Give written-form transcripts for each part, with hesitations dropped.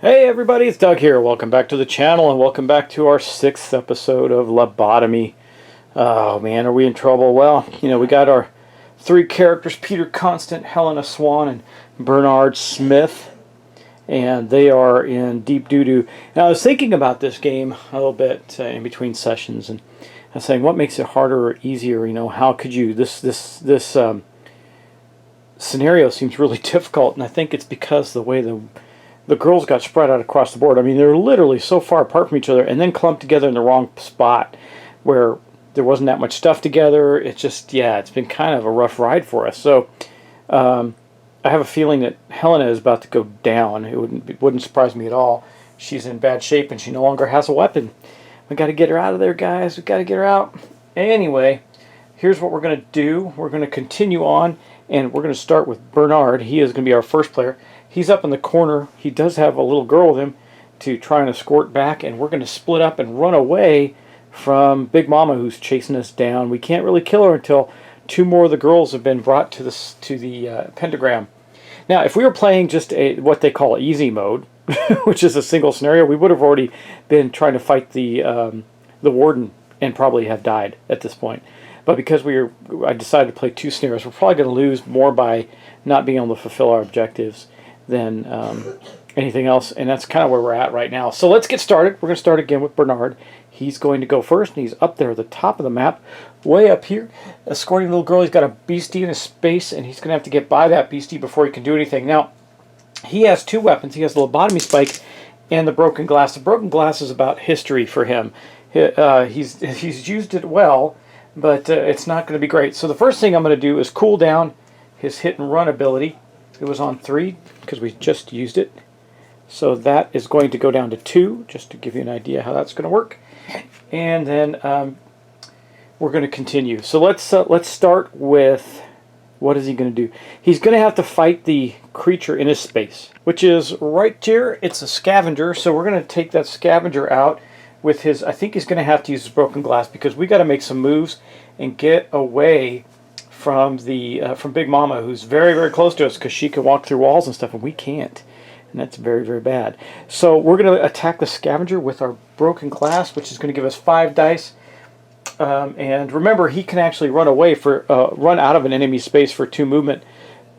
Hey everybody, it's Doug here. Welcome back to the channel and welcome back to our 6th episode of Lobotomy. Oh man, are we in trouble? Well, we got our 3 characters, Peter Constant, Helena Swan, and Bernard Smith. And they are in deep doo-doo. Now I was thinking about this game a little bit in between sessions, and I was saying, what makes it harder or easier? How could you, this scenario seems really difficult, and I think it's because the way the girls got spread out across the board. I mean, they're literally so far apart from each other and then clumped together in the wrong spot where there wasn't that much stuff together. It's just, yeah, it's been kind of a rough ride for us. So I have a feeling that Helena is about to go down. It wouldn't surprise me at all. She's in bad shape and she no longer has a weapon. We got to get her out of there, guys. We got to get her out. Anyway, here's what we're going to do. We're going to continue on, and we're going to start with Bernard. He is going to be our first player. He's up in the corner. He does have a little girl with him to try and escort back, and we're going to split up and run away from Big Mama, who's chasing us down. We can't really kill her until 2 more of the girls have been brought to the pentagram. Now, if we were playing just what they call easy mode, which is a single scenario, we would have already been trying to fight the warden and probably have died at this point. But because I decided to play 2 scenarios, we're probably going to lose more by not being able to fulfill our objectives than anything else, and that's kind of where we're at right now. So let's get started. We're going to start again with Bernard. He's going to go first, and he's up there at the top of the map, way up here, escorting a little girl. He's got a beastie in his space, and he's going to have to get by that beastie before he can do anything. Now, he has 2 weapons. He has the lobotomy spike and the broken glass. The broken glass is about history for him. He's used it well, but it's not going to be great. So the first thing I'm going to do is cool down his hit and run ability. It was on 3 because we just used it. So that is going to go down to 2, just to give you an idea how that's going to work. And then we're going to continue. So let's start with, what is he going to do? He's going to have to fight the creature in his space, which is right here. It's a scavenger, so we're going to take that scavenger out with his, I think he's going to have to use his broken glass because we got to make some moves and get away from Big Mama, who's very, very close to us because she can walk through walls and stuff, and we can't. And that's very, very bad. So we're going to attack the scavenger with our broken glass, which is going to give us 5 dice. And remember, he can actually run out of an enemy space for 2 movement,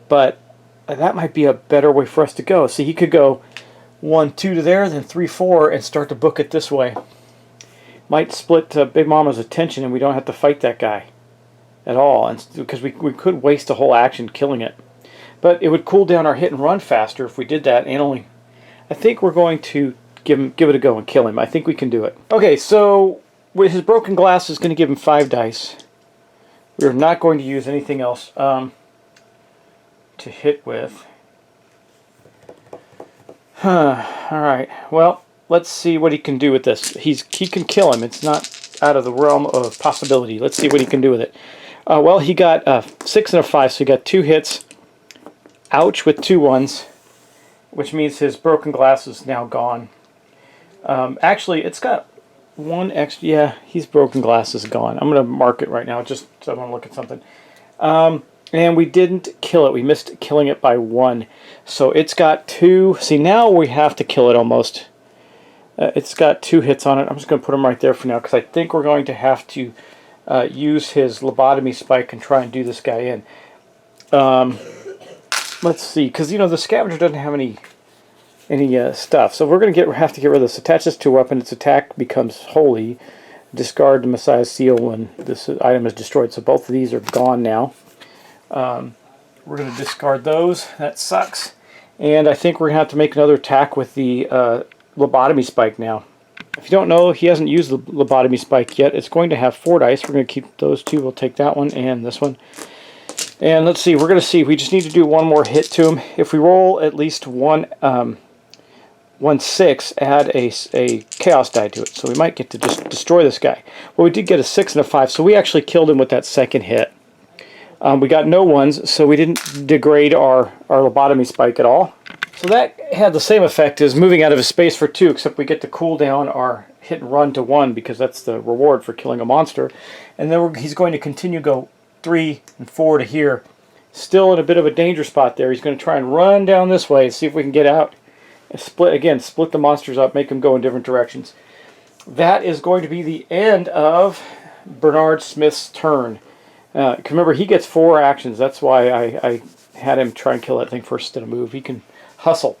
but that might be a better way for us to go. See, he could go 1, 2 to there, then 3, 4, and start to book it this way. Might split Big Mama's attention, and we don't have to fight that guy at all, and because we could waste a whole action killing it. But it would cool down our hit and run faster if we did that, and I think we're going to give it a go and kill him. I think we can do it. Okay, so with his broken glass is going to give him 5 dice. We're not going to use anything else to hit with. Alright, well, let's see what he can do with this. He can kill him. It's not out of the realm of possibility. Let's see what he can do with it. Well, he got a 6 and a 5, so he got 2 hits. Ouch with 2 ones, which means his broken glass is now gone. Actually, it's got 1 extra. Yeah, his broken glass is gone. I'm going to mark it right now just so I want to look at something. And we didn't kill it. We missed killing it by 1. So it's got 2. See, now we have to kill it almost. It's got 2 hits on it. I'm just going to put them right there for now because I think we're going to have to use his lobotomy spike and try and do this guy in. Let's see, because the scavenger doesn't have any stuff, so we're going to have to get rid of this. Attach this to a weapon. Its attack becomes holy. Discard the Messiah's seal when this item is destroyed. So both of these are gone now. We're going to discard those. That sucks. And I think we're going to have to make another attack with the lobotomy spike now. If you don't know, he hasn't used the lobotomy spike yet. It's going to have 4 dice. We're going to keep those 2. We'll take that one and this one. And let's see. We're going to see. We just need to do 1 more hit to him. If we roll at least 1 6, add a chaos die to it. So we might get to just destroy this guy. Well, we did get a 6 and a 5, so we actually killed him with that second hit. We got no 1s, so we didn't degrade our lobotomy spike at all. So that had the same effect as moving out of his space for 2, except we get to cool down our hit and run to 1 because that's the reward for killing a monster. And then he's going to continue to go 3 and 4 to here. Still in a bit of a danger spot there. He's going to try and run down this way and see if we can get out Split the monsters up, make them go in different directions. That is going to be the end of Bernard Smith's turn. Remember, he gets 4 actions. That's why I had him try and kill that thing first instead of move. He can hustle.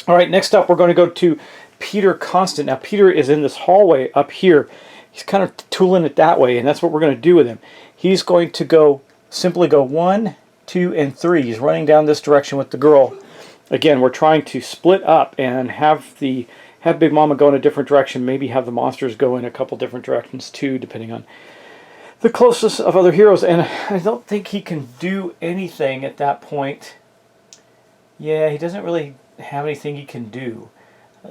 All right, next up we're going to go to Peter Constant. Now, Peter is in this hallway up here. He's kind of tooling it that way, and that's what we're going to do with him. He's going to simply go 1, 2, and 3. He's running down this direction with the girl. Again, we're trying to split up and have Big Mama go in a different direction. Maybe have the monsters go in a couple different directions too, depending on the closest of other heroes. And I don't think he can do anything at that point. Yeah, he doesn't really have anything he can do.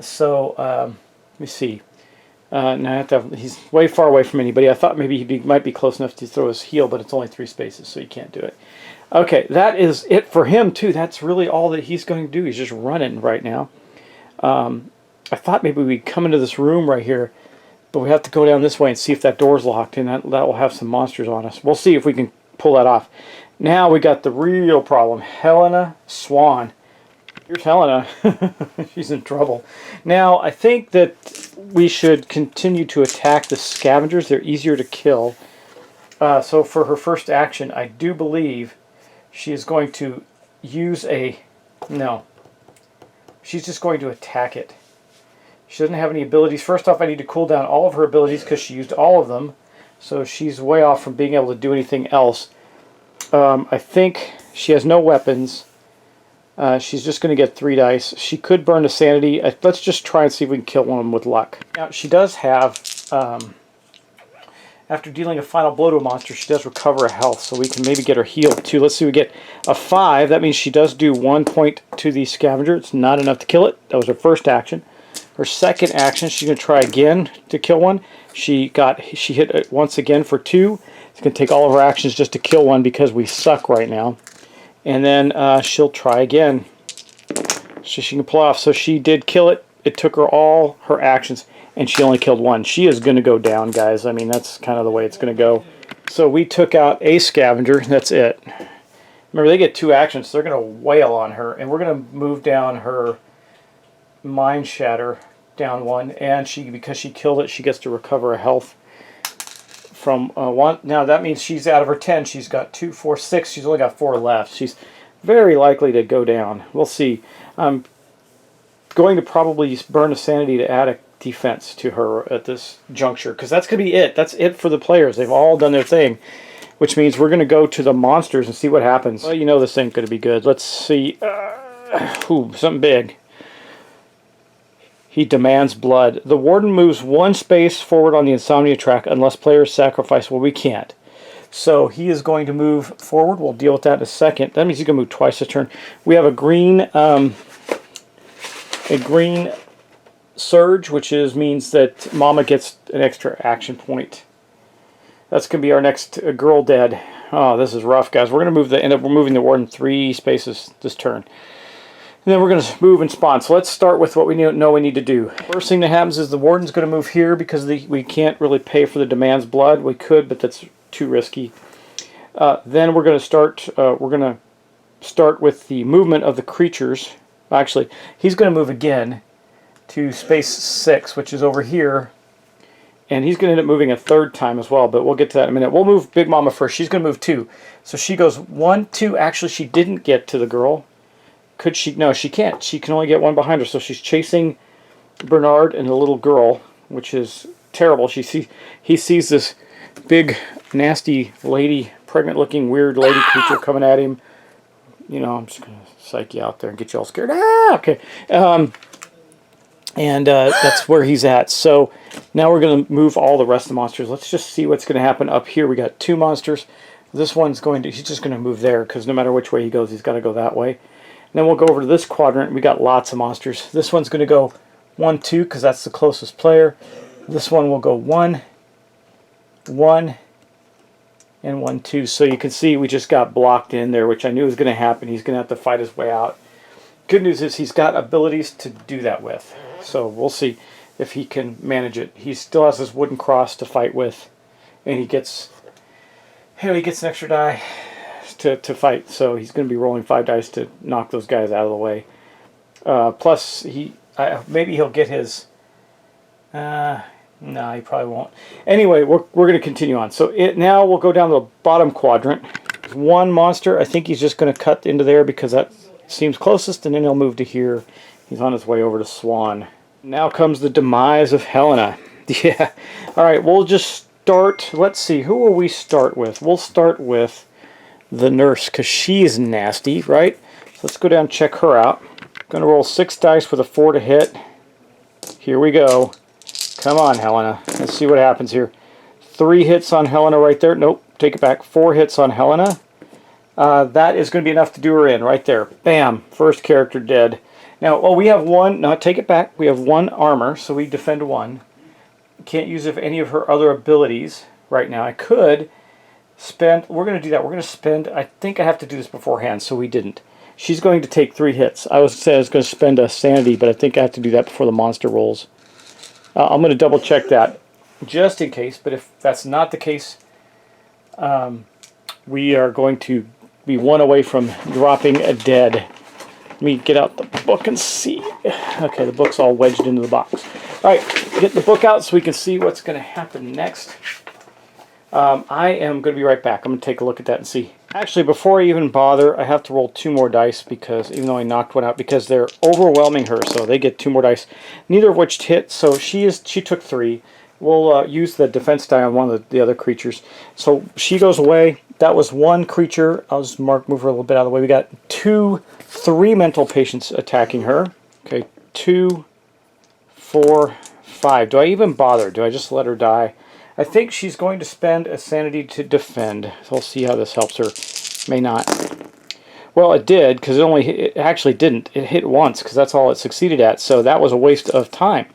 So let me see. No, he's way far away from anybody. I thought maybe he might be close enough to throw his heel, but it's only 3 spaces, so he can't do it. Okay, that is it for him too. That's really all that he's going to do. He's just running right now. I thought maybe we'd come into this room right here, but we have to go down this way and see if that door's locked, and that will have some monsters on us. We'll see if we can pull that off. Now we got the real problem. Helena Swan. Here's Helena. She's in trouble. Now, I think that we should continue to attack the scavengers. They're easier to kill. So for her first action, I do believe she is going to use no. She's just going to attack it. She doesn't have any abilities. First off, I need to cool down all of her abilities because she used all of them. So she's way off from being able to do anything else. I think she has no weapons. She's just going to get 3 dice. She could burn a sanity. Let's just try and see if we can kill one of them with luck. Now, she does have, after dealing a final blow to a monster, she does recover a health, so we can maybe get her healed too. Let's see, we get a 5. That means she does do 1 point to the scavenger. It's not enough to kill it. That was her first action. Her second action, she's going to try again to kill one. She hit it once again for 2. It's going to take all of her actions just to kill one because we suck right now. And then she'll try again. So she can pull off. So she did kill it. It took her all her actions, and she only killed 1. She is going to go down, guys. I mean, that's kind of the way it's going to go. So we took out a scavenger. That's it. Remember, they get 2 actions, so they're going to wail on her. And we're going to move down her Mind Shatter down 1. And because she killed it, she gets to recover a health from 1. Now that means she's out of her 10. She's got 2, 4, 6. She's only got 4 left. She's very likely to go down. We'll see. I'm going to probably burn a sanity to add a defense to her at this juncture, because that's going to be it. That's it for the players. They've all done their thing, which means we're going to go to the monsters and see what happens. Well, you know this ain't going to be good. Let's see. Something big. He demands blood. The warden moves 1 space forward on the insomnia track unless players sacrifice. Well, we can't. So he is going to move forward. We'll deal with that in a second. That means he's going to move twice a turn. We have a green surge, which means that Mama gets an extra action point. That's going to be our next girl dead. Oh, this is rough, guys. We're going to end up moving the warden 3 spaces this turn. And then we're going to move and spawn. So let's start with what we know we need to do. First thing that happens is the warden's going to move here because we can't really pay for the demands blood. We could, but that's too risky. Then we're going to start with the movement of the creatures. Actually, he's going to move again to space 6, which is over here. And he's going to end up moving a 3rd time as well, but we'll get to that in a minute. We'll move Big Mama first. She's going to move 2. So she goes 1, 2. Actually, she didn't get to the girl. Could she? No, she can't. She can only get 1 behind her. So she's chasing Bernard and the little girl, which is terrible. He sees this big, nasty lady, pregnant-looking, weird lady creature coming at him. You know, I'm just going to psych you out there and get you all scared. Ah, okay. That's where he's at. So now we're going to move all the rest of the monsters. Let's just see what's going to happen up here. We got 2 monsters. This one's he's just going to move there because no matter which way he goes, he's got to go that way. And then we'll go over to this quadrant. We got lots of monsters. This one's going to go 1, 2 because that's the closest player. This one will go 1, 1, and 1, 2. So you can see we just got blocked in there, which I knew was going to happen. He's going to have to fight his way out. Good news is he's got abilities to do that with. So we'll see if he can manage it. He still has this wooden cross to fight with, and he gets an extra die to fight. So he's going to be rolling 5 dice to knock those guys out of the way. Plus, maybe he'll get his... no, he probably won't. Anyway, we're going to continue on. So now we'll go down to the bottom quadrant. One monster, I think he's just going to cut into there because that seems closest, and then he'll move to here. He's on his way over to Swan. Now comes the demise of Helena. Yeah. All right, we'll just start. Let's see, who will we start with? We'll start with the nurse because she's nasty, right? So let's go down and check her out. Going to roll 6 dice with a 4 to hit. Here we go. Come on, Helena. Let's see what happens here. 3 hits on Helena right there. Nope, take it back. 4 hits on Helena. That is going to be enough to do her in right there. Bam. First character dead. Now, oh, we have 1. No, take it back. We have 1 armor, so we defend 1. Can't use any of her other abilities right now. I could spend... We're going to do that. We're going to spend... I think I have to do this beforehand, so we didn't. She's going to take 3 hits. I was going to spend a sanity, but I think I have to do that before the monster rolls. I'm going to double check that just in case, but if that's not the case, we are going to be 1 away from dropping a dead. Let me get out the book and see. Okay, the book's all wedged into the box. All right, get the book out so we can see what's going to happen next. I am going to be right back. I'm going to take a look at that and see. Actually, before I even bother, I have to roll 2 more dice because, even though I knocked 1 out, because they're overwhelming her, so they get 2 more dice. Neither of which hit, so she took 3. We'll use the defense die on one of the other creatures. So she goes away. That was 1 creature. I'll just move her a little bit out of the way. We got 3 mental patients attacking her. Okay, 2, 4, 5. Do I even bother? Do I just let her die? I think she's going to spend a sanity to defend. So we'll see how this helps her. May not. Well, it did, because it actually didn't. It hit once, because that's all it succeeded at. So that was a waste of time.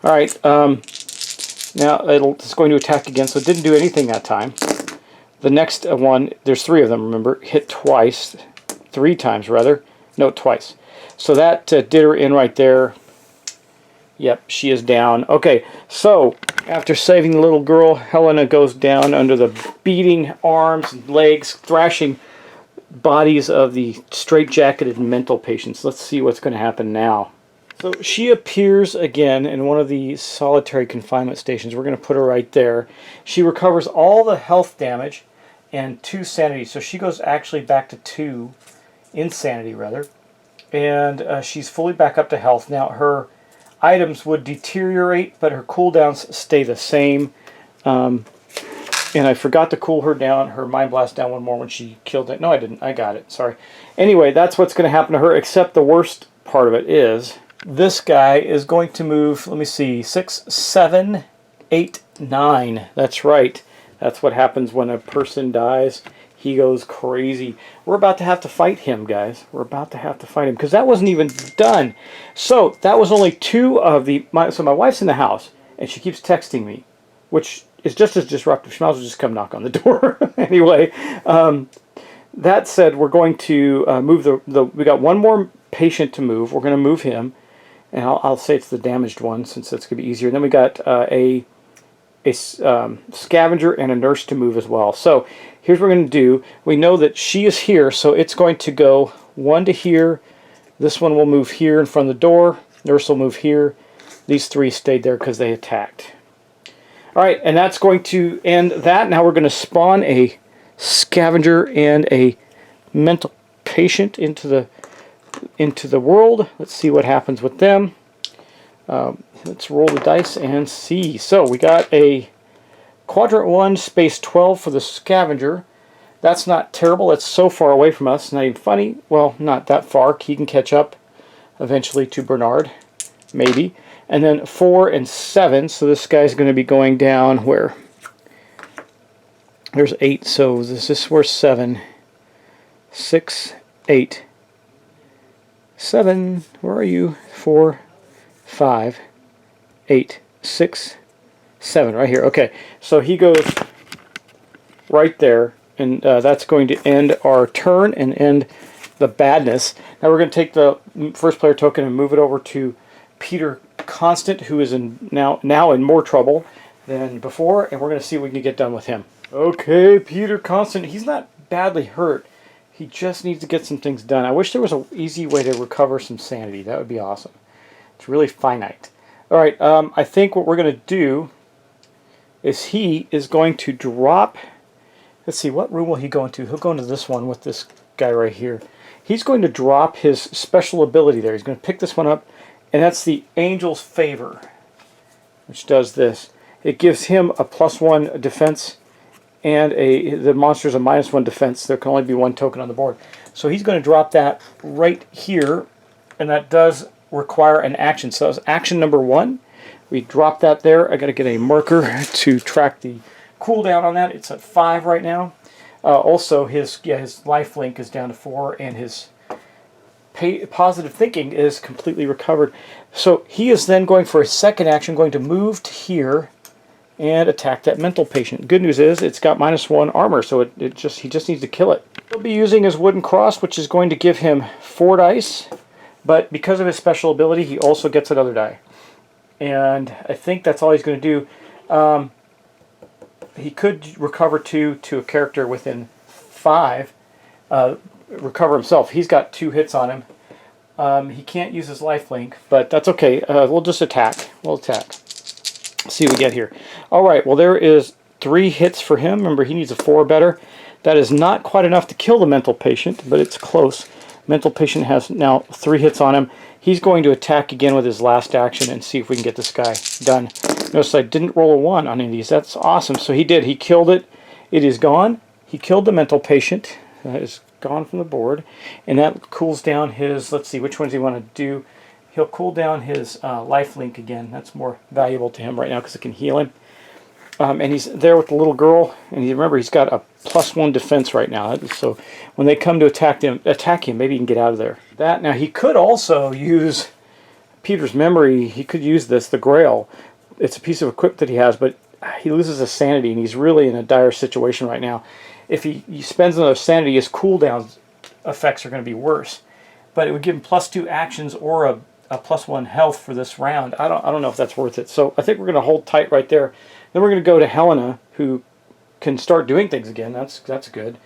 All right. Now it's going to attack again, so it didn't do anything that time. The next one, there's 3 of them, remember, hit twice. 3 times, rather. No, twice. So that did her in right there. Yep, she is down. Okay, so after saving the little girl, Helena goes down under the beating arms and legs, thrashing bodies of the straitjacketed mental patients. Let's see what's going to happen now. So she appears again in one of the solitary confinement stations. We're going to put her right there. She recovers all the health damage and 2 sanity. So she goes actually back to 2 insanity, rather. And she's fully back up to health. Now her items would deteriorate, but her cooldowns stay the same. And I forgot to cool her down, her Mind Blast down 1 more when she killed it. No, I didn't. I got it. Sorry. Anyway, that's what's going to happen to her, except the worst part of it is this guy is going to move, let me see, 6, 7, 8, 9. That's right. That's what happens when a person dies. He goes crazy. We're about to have to fight him, guys. We're about to have to fight him because that wasn't even done. So that was only 2 of the... So my wife's in the house, and she keeps texting me, which is just as disruptive. She might as well just come knock on the door. Anyway, that said, we're going to move we got 1 more patient to move. We're going to move him, and I'll say it's the damaged one since that's going to be easier. And then we got a scavenger and a nurse to move as well. So here's what we're going to do. We know that she is here, so it's going to go 1 to here. This one will move here in front of the door. Nurse will move here. These 3 stayed there because they attacked. All right, and that's going to end that. Now we're going to spawn a scavenger and a mental patient into the world. Let's see what happens with them. Let's roll the dice and see. So we got a quadrant 1, space 12 for the scavenger. That's not terrible. It's so far away from us. Not even funny. Well, not that far. He can catch up eventually to Bernard. Maybe. And then 4 and 7. So this guy's going to be going down where? There's 8. So this is where 7. 6, 8. 7. Where are you? 4, 5, 8, 6, 7. Right here. Okay. So he goes right there. And that's going to end our turn and end the badness. Now we're going to take the first player token and move it over to Peter Constant, who is now in more trouble than before, and we're going to see if we can get done with him. Okay, Peter Constant, he's not badly hurt. He just needs to get some things done. I wish there was an easy way to recover some sanity. That would be awesome. It's really finite. All right, I think what we're going to do is he is going to drop... Let's see, what room will he go into? He'll go into this one with this guy right here. He's going to drop his special ability there. He's going to pick this one up, and that's the Angel's Favor, which does this. It gives him a +1 defense, and the monster's a -1 defense. There can only be one token on the board. So he's going to drop that right here, and that does require an action. So that's action number 1. We drop that there. I got to get a marker to track the cooldown on that. It's at 5 right now. Also, his life link is down to 4, and his positive thinking is completely recovered. So he is then going for a second action, going to move to here and attack that mental patient. Good news is it's got -1 armor, so he just needs to kill it. He'll be using his wooden cross, which is going to give him 4 dice, but because of his special ability, he also gets another die. And I think that's all he's going to do. He could recover 2 to a character within 5. Recover himself. He's got 2 hits on him. He can't use his life link, but that's okay. We'll just attack. We'll attack. See what we get here. Alright, well there is 3 hits for him. Remember, he needs a 4 or better. That is not quite enough to kill the mental patient, but it's close. Mental patient has now 3 hits on him. He's going to attack again with his last action and see if we can get this guy done. Notice I didn't roll a 1 on any of these. That's awesome. So he did. He killed it. It is gone. He killed the mental patient. That is gone from the board. And that cools down his... Let's see, which ones do you want to do? He'll cool down his life link again. That's more valuable to him right now because it can heal him. And he's there with the little girl. And remember, he's got a +1 defense right now. So when they come to attack him, maybe he can get out of there. Now, he could also use Peter's memory. He could use this, the Grail. It's a piece of equipment that he has, but he loses his sanity, and he's really in a dire situation right now. If he spends another sanity, his cooldown effects are going to be worse. But it would give him +2 actions or a +1 health for this round. I don't know if that's worth it. So I think we're going to hold tight right there. Then we're going to go to Helena, who can start doing things again. That's good.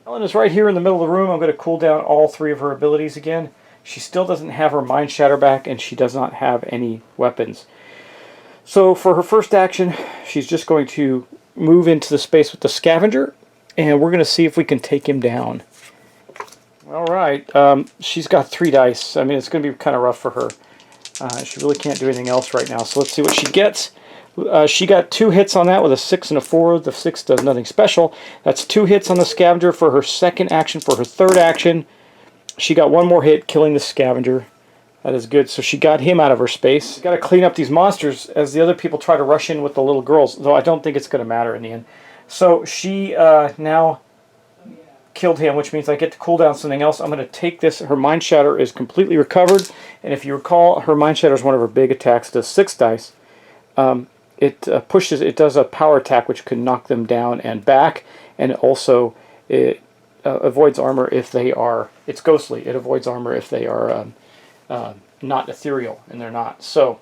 Helena's right here in the middle of the room. I'm going to cool down all 3 of her abilities again. She still doesn't have her Mind Shatter back, and she does not have any weapons. So for her first action, she's just going to move into the space with the scavenger, and we're going to see if we can take him down. Alright, she's got 3 dice. I mean, it's going to be kind of rough for her. She really can't do anything else right now, so let's see what she gets. She got 2 hits on that with a 6 and a 4. The 6 does nothing special. That's 2 hits on the scavenger for her second action. For her third action, she got 1 more hit, killing the scavenger. That is good. So she got him out of her space. Got to clean up these monsters as the other people try to rush in with the little girls, though I don't think it's going to matter in the end. So she now killed him, which means I get to cool down something else. I'm going to take this. Her Mind Shatter is completely recovered, and if you recall, her Mind Shatter is one of her big attacks. It does 6 dice. It does a power attack which can knock them down and back, and also it avoids armor if they are, it's ghostly, it avoids armor if they are not ethereal, and they're not. So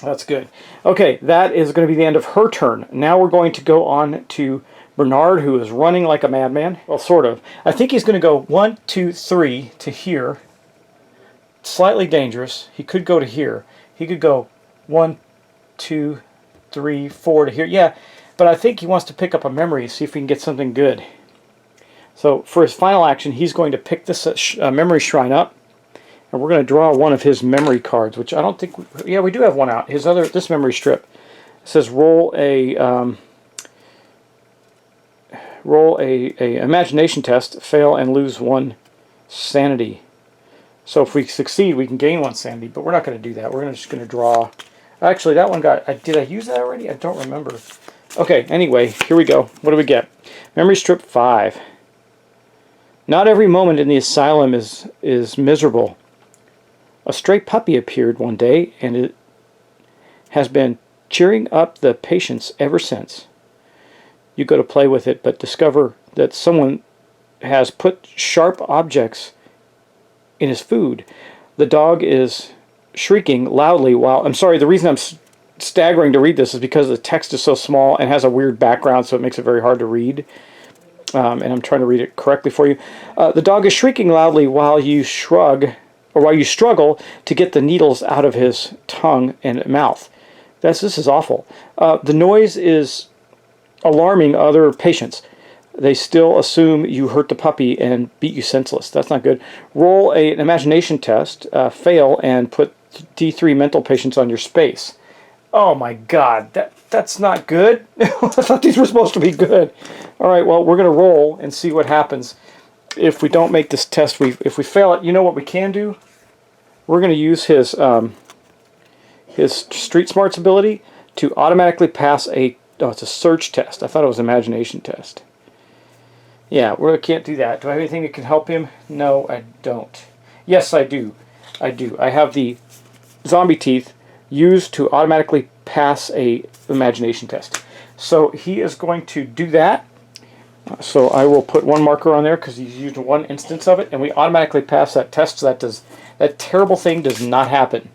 that's good. Okay, that is going to be the end of her turn. Now we're going to go on to Bernard, who is running like a madman. Well, sort of. I think he's going to go 1, 2, 3 to here. Slightly dangerous. He could go to here. He could go 1, 2, 3, 4 to here. Yeah, but I think he wants to pick up a memory, see if we can get something good. So for his final action, he's going to pick this memory shrine up, and we're going to draw one of his memory cards, which I don't think... Yeah, we do have one out. This memory strip. It says roll a imagination test, fail and lose 1 sanity. So if we succeed, we can gain 1 sanity, but we're not going to do that. We're just going to draw... Actually, that one got... Did I use that already? I don't remember. Okay, anyway, here we go. What do we get? Memory strip 5. Not every moment in the asylum is miserable. A stray puppy appeared one day, and it has been cheering up the patients ever since. You go to play with it, but discover that someone has put sharp objects in his food. The dog is shrieking loudly while... I'm sorry, the reason I'm staggering to read this is because the text is so small and has a weird background, so it makes it very hard to read. and I'm trying to read it correctly for you. The dog is shrieking loudly while you struggle to get the needles out of his tongue and mouth. This is awful. The noise is alarming other patients. They still assume you hurt the puppy and beat you senseless. That's not good. Roll an imagination test, fail, and put D3 mental patients on your space. Oh my God, that's not good. I thought these were supposed to be good. All right, well, we're going to roll and see what happens. If we don't make this test, if we fail it, you know what we can do? We're going to use his street smarts ability to automatically pass it's a search test. I thought it was an imagination test. Yeah, we can't do that. Do I have anything that can help him? No, I don't. Yes, I do. I have the zombie teeth used to automatically pass a imagination test. So he is going to do that. So I will put one marker on there because he's used one instance of it, and we automatically pass that test. So that terrible thing does not happen.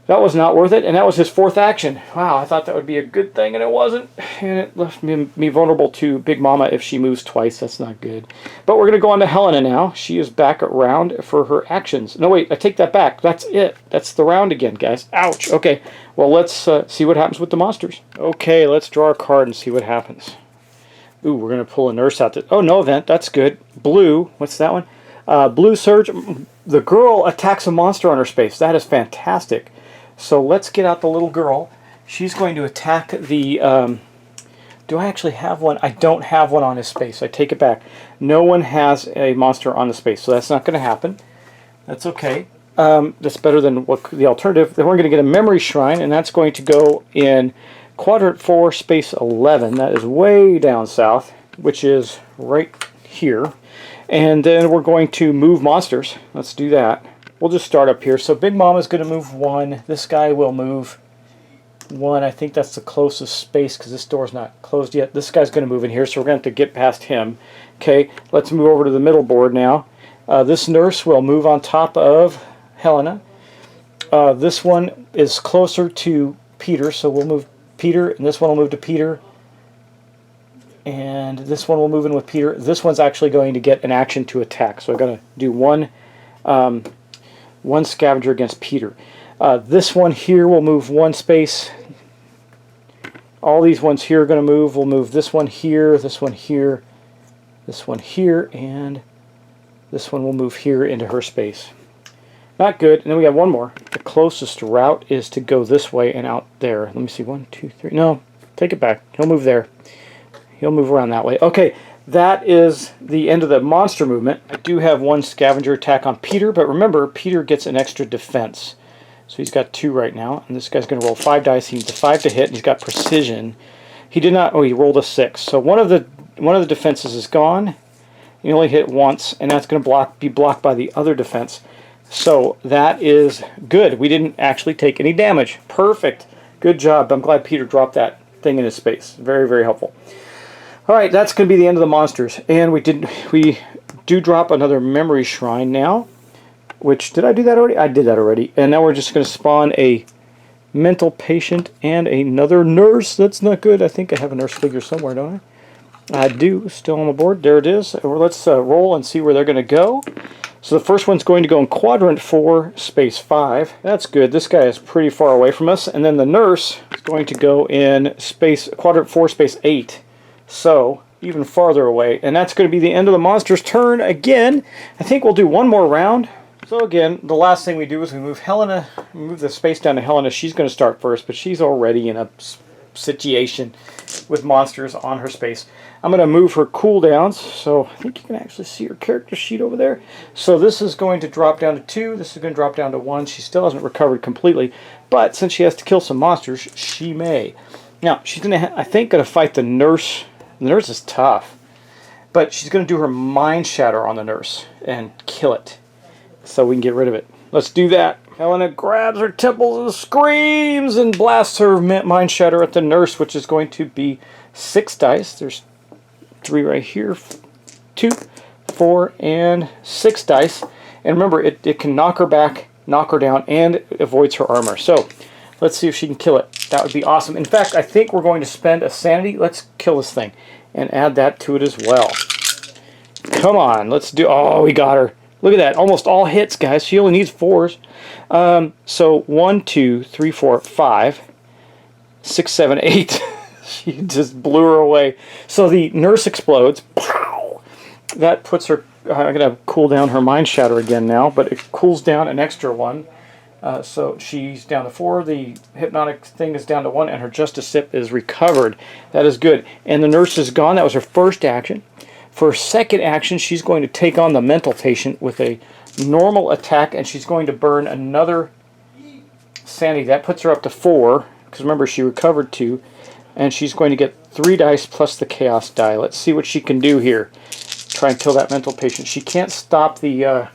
That was not worth it, and that was his 4th action. Wow, I thought that would be a good thing, and it wasn't. And it left me vulnerable to Big Mama if she moves twice. That's not good. But we're going to go on to Helena now. She is back around for her actions. No, wait, I take that back. That's it. That's the round again, guys. Ouch. Okay, well, let's see what happens with the monsters. Okay, let's draw a card and see what happens. Ooh, we're going to pull a nurse out. Oh, no event. That's good. Blue. What's that one? Blue surge. The girl attacks a monster on her space. That is fantastic. So let's get out the little girl. She's going to attack the... do I actually have one? I don't have one on his space. I take it back. No one has a monster on the space, so that's not going to happen. That's okay. That's better than what the alternative. Then we're going to get a memory shrine, and that's going to go in quadrant 4, space 11. That is way down south, which is right here. And then we're going to move monsters. Let's do that. We'll just start up here. So Big Mama's going to move 1. This guy will move 1. I think that's the closest space because this door's not closed yet. This guy's going to move in here, so we're going to have to get past him. Okay, let's move over to the middle board now. This nurse will move on top of Helena. This one is closer to Peter, so we'll move Peter, and this one will move to Peter. And this one will move in with Peter. This one's actually going to get an action to attack, so I'm going to do one scavenger against Peter. This one here will move 1 space. All these ones here are going to move. We'll move this one here, this one here, this one here, and this one will move here into her space. Not good. And then we have one more. The closest route is to go this way and out there. Let me see. 1, 2, 3. No, take it back. He'll move there. He'll move around that way. Okay. That is the end of the monster movement. I do have 1 scavenger attack on Peter, but remember, Peter gets an extra defense. So he's got 2 right now, and this guy's going to roll 5 dice. He needs a 5 to hit, and he's got precision. He did not. Oh, he rolled a 6. So one of the defenses is gone. He only hit once, and that's going to be blocked by the other defense. So that is good. We didn't actually take any damage. Perfect. Good job. I'm glad Peter dropped that thing in his space. Very, very helpful. All right, that's going to be the end of the monsters, and we do drop another memory shrine now. Which, did I do that already? I did that already. And now we're just going to spawn a mental patient and another nurse. That's not good. I think I have a nurse figure somewhere, don't I? I do. Still on the board. There it is. Let's roll and see where they're going to go. So the first one's going to go in quadrant 4, space 5. That's good. This guy is pretty far away from us. And then the nurse is going to go in quadrant 4, space 8. So even farther away. And that's going to be the end of the monster's turn again. I think we'll do one more round. So again, the last thing we do is we move Helena, move the space down to Helena. She's going to start first, but she's already in a situation with monsters on her space. I'm going to move her cooldowns, so I think you can actually see her character sheet over there. So this is going to drop down to 2, this is going to drop down to 1. She still hasn't recovered completely, but since she has to kill some monsters, she may. Now, she's going to, I think, going to fight the nurse. The nurse is tough, but she's going to do her mind shatter on the nurse and kill it, so we can get rid of it. Let's do that. Helena grabs her temples and screams and blasts her mind shatter at the nurse, which is going to be 6 dice. There's 3 right here, 2, 4, and 6 dice. And remember, it can knock her back, knock her down, and it avoids her armor. So let's see if she can kill it. That would be awesome. In fact, I think we're going to spend a sanity. Let's kill this thing. and add that to it as well. Come on, let's do... Oh, we got her. Look at that. Almost all hits, guys. She only needs 4s. So 1, 2, 3, 4, 5, 6, 7, 8. She just blew her away. So the nurse explodes. Pow! That puts her... I'm going to cool down her mind shatter again now, but it cools down an extra 1. So she's down to 4. The hypnotic thing is down to 1, and her justice sip is recovered. That is good. And the nurse is gone. That was her first action. For her second action, she's going to take on the mental patient with a normal attack, and she's going to burn another sanity. That puts her up to 4, because remember, she recovered 2. And she's going to get 3 dice plus the chaos die. Let's see what she can do here. Try and kill that mental patient. She can't stop the...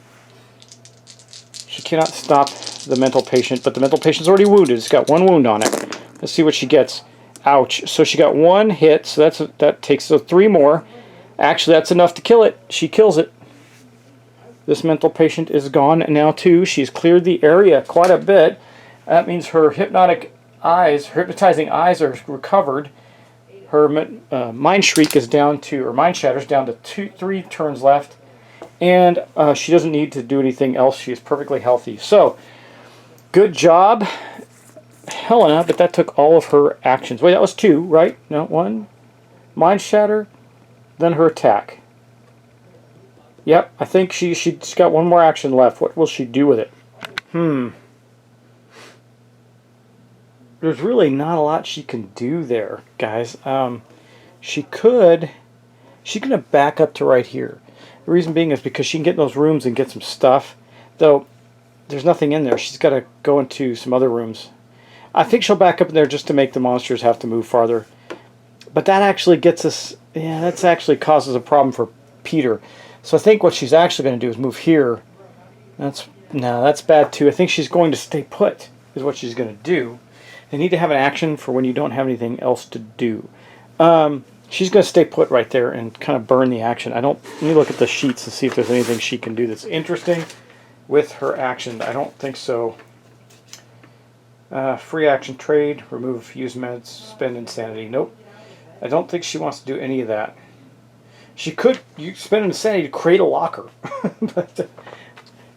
she cannot stop the mental patient, but the mental patient's already wounded. It's got 1 wound on it. Let's see what she gets. Ouch. So she got 1 hit, so that takes 3 more. Actually, that's enough to kill it. She kills it. This mental patient is gone now too. She's cleared the area quite a bit. That means her hypnotizing eyes are recovered. Her mind shriek is down to, or mind shatter's down to 3 turns left. And she doesn't need to do anything else. She is perfectly healthy. So, good job, Helena, but that took all of her actions. Wait, that was 2, right? No, 1. Mind shatter, then her attack. Yep, I think she's got 1 more action left. What will she do with it? There's really not a lot she can do there, guys. She could back up to right here. The reason being is because she can get in those rooms and get some stuff. Though, there's nothing in there. She's got to go into some other rooms. I think she'll back up in there just to make the monsters have to move farther. But that actually gets us... Yeah, that actually causes a problem for Peter. So I think what she's actually going to do is move here. That's bad too. I think she's going to stay put, is what she's going to do. They need to have an action for when you don't have anything else to do. She's going to stay put right there and kind of burn the action. Let me look at the sheets to see if there's anything she can do that's interesting with her action. I don't think so. Free action trade, remove use meds, spend insanity. Nope. I don't think she wants to do any of that. She could spend insanity to create a locker. But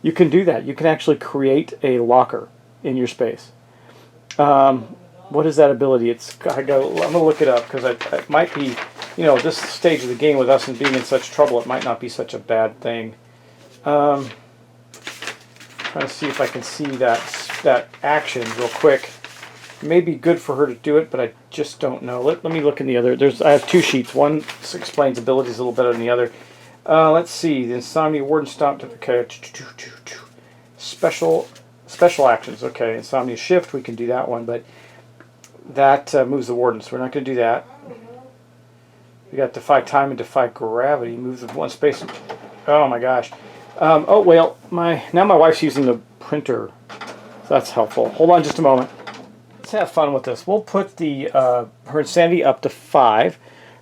you can do that. You can actually create a locker in your space. What is that ability? I'm going to look it up, because it might be, this stage of the game with us and being in such trouble, it might not be such a bad thing. Trying to see if I can see that action real quick. It may be good for her to do it, but I just don't know. Let me look in the other. I have 2 sheets. One explains abilities a little better than the other. Let's see. The Insomnia Warden Stomp. Okay. Special actions. Okay. Insomnia Shift. We can do that one, but that moves the Warden, so we're not going to do that. We got Defy Time and Defy Gravity. Moves the 1 space. Oh my gosh. Oh well. Now my wife's using the printer. So that's helpful. Hold on just a moment. Let's have fun with this. We'll put her insanity up to 5.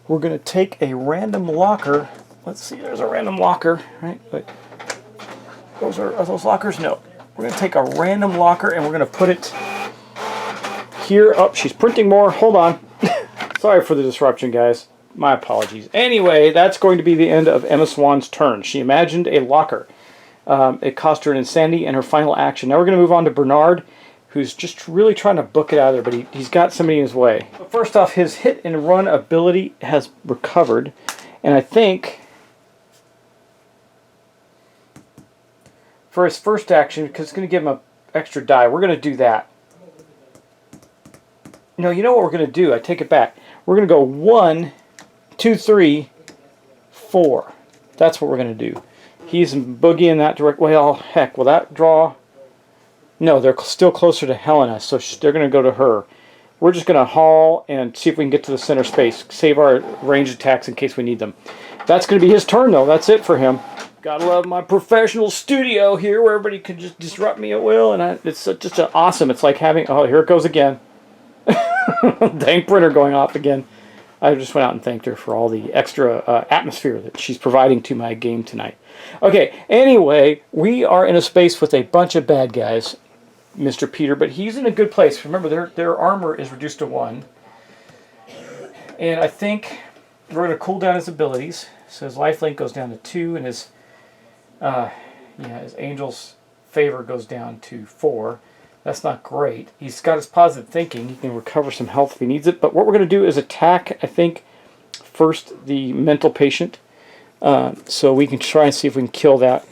We're going to take a random locker. Let's see, there's a random locker, right? But are those lockers? No. We're going to take a random locker and we're going to put it here. Oh, she's printing more. Hold on. Sorry for the disruption, guys. My apologies. Anyway, that's going to be the end of Emma Swan's turn. She imagined a locker. It cost her an insanity and her final action. Now we're going to move on to Bernard, who's just really trying to book it out of there, but he's got somebody in his way. But first off, his hit and run ability has recovered, and I think for his first action, because it's going to give him an extra die, we're going to do that. No, you know what we're going to do? I take it back. We're going to go 1, 2, 3, 4. That's what we're going to do. He's boogieing that direct. Well, heck, will that draw? No, they're still closer to Helena, so they're going to go to her. We're just going to haul and see if we can get to the center space. Save our ranged attacks in case we need them. That's going to be his turn, though. That's it for him. Gotta love my professional studio here where everybody can just disrupt me at will. And it's just awesome. It's like having... Oh, here it goes again. Dang printer going off again. I just went out and thanked her for all the extra atmosphere that she's providing to my game tonight. Okay, anyway, we are in a space with a bunch of bad guys, Mr. Peter, but he's in a good place. Remember, their armor is reduced to 1. And I think we're going to cool down his abilities. So his lifelink goes down to 2, and his his Angel's Favor goes down to 4. That's not great. He's got his positive thinking. He can recover some health if he needs it. But what we're going to do is attack, I think, first the mental patient. So we can try and see if we can kill that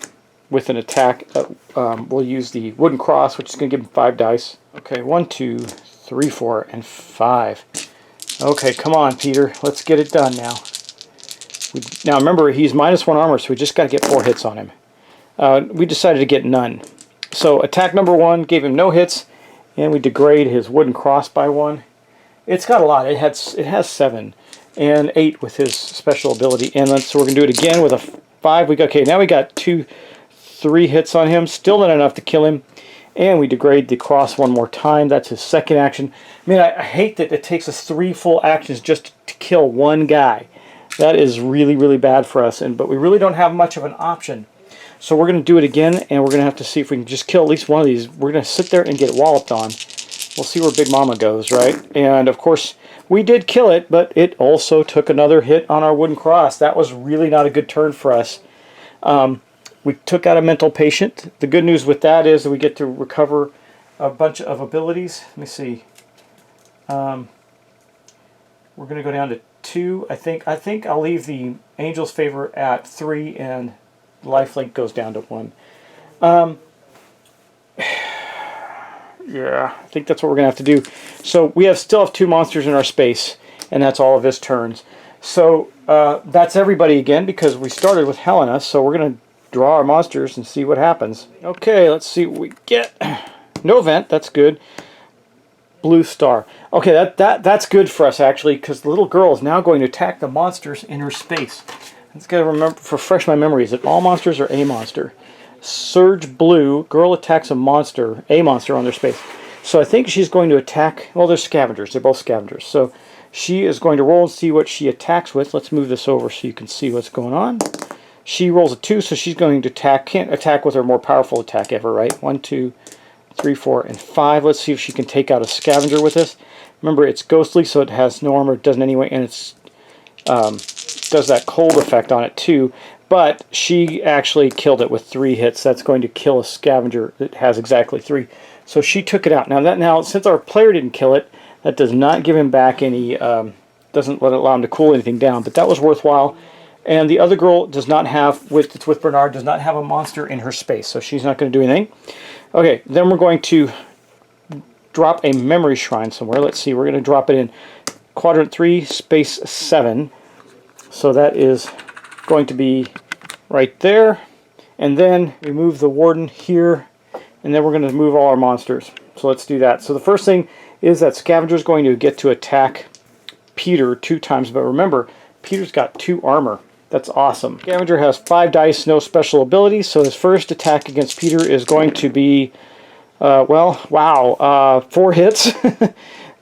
with an attack. We'll use the wooden cross, which is going to give him 5 dice. Okay, 1, 2, 3, 4, and 5. Okay, come on, Peter. Let's get it done now. Now remember, he's -1 armor, so we just got to get 4 hits on him. We decided to get none. So attack number 1 gave him no hits, and we degrade his wooden cross by 1. It's got a lot. It has 7 and 8 with his special ability. And so we're going to do it again with a 5. Okay, now we got 2, 3 hits on him. Still not enough to kill him. And we degrade the cross 1 more time. That's his second action. I mean, I hate that it takes us 3 full actions just to kill 1 guy. That is really, really bad for us. But we really don't have much of an option. So we're going to do it again, and we're going to have to see if we can just kill at least one of these. We're going to sit there and get walloped on. We'll see where Big Mama goes, right? And, of course, we did kill it, but it also took another hit on our wooden cross. That was really not a good turn for us. We took out a mental patient. The good news with that is that we get to recover a bunch of abilities. Let me see. We're going to go down to 2. I think I'll leave the Angel's Favor at 3, and lifelink goes down to 1. Yeah, I think that's what we're going to have to do. So we still have 2 monsters in our space, and that's all of his turns. So that's everybody again, because we started with Helena, so we're going to draw our monsters and see what happens. Okay, let's see what we get. No event, that's good. Blue star. Okay, that's good for us, actually, because the little girl is now going to attack the monsters in her space. Let's got to refresh my memory. Is it all monsters or a monster? Surge blue. Girl attacks a monster on their space. So I think she's going to attack. Well, they're scavengers. They're both scavengers. So she is going to roll and see what she attacks with. Let's move this over so you can see what's going on. She rolls a 2, so she's going to attack. Can't attack with her more powerful attack ever, right? 1, 2, 3, 4, and 5. Let's see if she can take out a scavenger with this. Remember, it's ghostly, so it has no armor. It doesn't anyway, and it's does that cold effect on it too, but she actually killed it with 3 hits. That's going to kill a scavenger that has exactly 3. So she took it out. Now since our player didn't kill it, that does not give him back any, doesn't allow him to cool anything down, but that was worthwhile. And the other girl does not have, it's with Bernard, does not have a monster in her space, so she's not going to do anything. Okay, then we're going to drop a memory shrine somewhere. Let's see, we're going to drop it in quadrant 3, space 7. So that is going to be right there. And then we move the warden here. And then we're going to move all our monsters. So let's do that. So the first thing is that Scavenger is going to get to attack Peter 2 times. But remember, Peter's got 2 armor. That's awesome. Scavenger has 5 dice, no special abilities. So his first attack against Peter is going to be, 4 hits.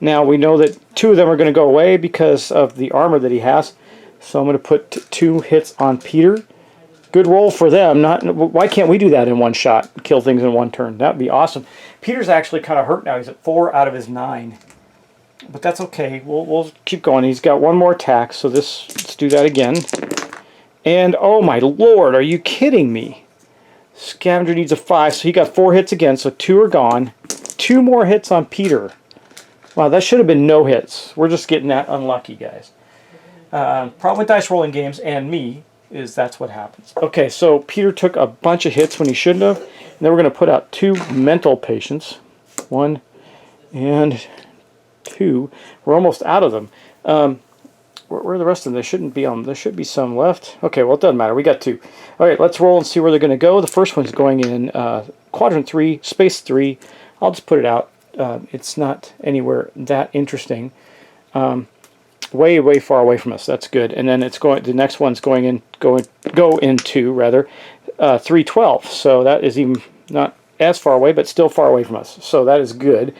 Now we know that 2 of them are going to go away because of the armor that he has. So I'm going to put 2 hits on Peter. Good roll for them. Why can't we do that in one shot? Kill things in one turn. That would be awesome. Peter's actually kind of hurt now. He's at 4 out of his 9. But that's okay. We'll keep going. He's got 1 more attack. So let's do that again. And oh my lord, are you kidding me? Scavenger needs a 5. So he got 4 hits again. So 2 are gone. 2 more hits on Peter. Wow, that should have been no hits. We're just getting that unlucky, guys. Problem with dice rolling games and me is that's what happens. Okay, so Peter took a bunch of hits when he shouldn't have. And then we're going to put out 2 mental patients. 1 and 2. We're almost out of them. Where are the rest of them? They shouldn't be on. There should be some left. Okay, well, it doesn't matter. We got 2. All right, let's roll and see where they're going to go. The first one's going in quadrant 3, space 3. I'll just put it out. It's not anywhere that interesting. Way far away from us. That's good. And then it's going. The next one's go into 312. So that is even not as far away, but still far away from us. So that is good.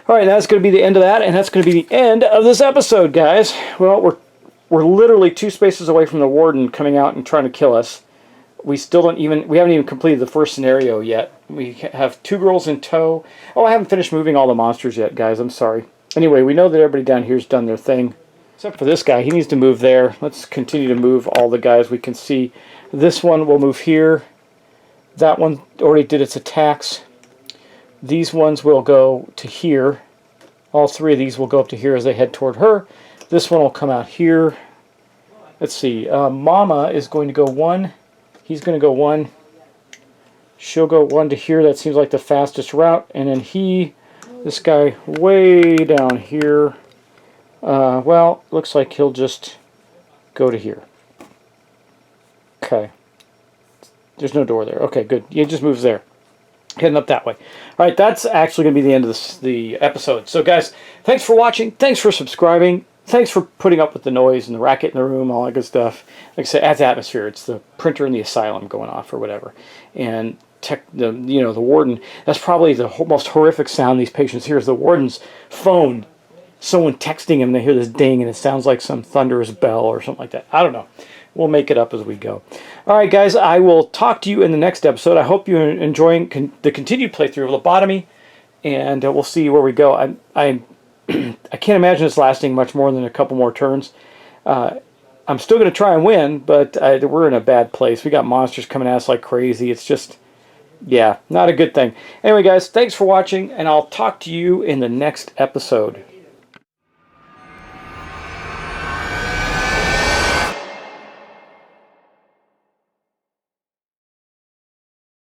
All right, that's going to be the end of that, and that's going to be the end of this episode, guys. Well, we're literally 2 spaces away from the warden coming out and trying to kill us. We haven't even completed the first scenario yet. We have 2 girls in tow. Oh, I haven't finished moving all the monsters yet, guys. I'm sorry. Anyway, we know that everybody down here's done their thing. Except for this guy, he needs to move there. Let's continue to move all the guys we can see. This one will move here. That one already did its attacks. These ones will go to here. All three of these will go up to here as they head toward her. This one will come out here. Let's see. Mama is going to go one. He's going to go one. She'll go one to here. That seems like the fastest route. And then this guy way down here. Well, looks like he'll just go to here. Okay. There's no door there. Okay, good. He just moves there. Heading up that way. All right, that's actually going to be the end of the episode. So, guys, thanks for watching. Thanks for subscribing. Thanks for putting up with the noise and the racket in the room, all that good stuff. Like I said, adds atmosphere. It's the printer in the asylum going off or whatever. And the warden, that's probably the most horrific sound these patients hear is the warden's phone. Someone texting him, they hear this ding, and it sounds like some thunderous bell or something like that. I don't know. We'll make it up as we go. All right, guys, I will talk to you in the next episode. I hope you're enjoying the continued playthrough of Lobotomy, and we'll see where we go. I can't imagine it's lasting much more than a couple more turns. I'm still going to try and win, but we're in a bad place. We got monsters coming at us like crazy. It's just, yeah, not a good thing. Anyway, guys, thanks for watching, and I'll talk to you in the next episode.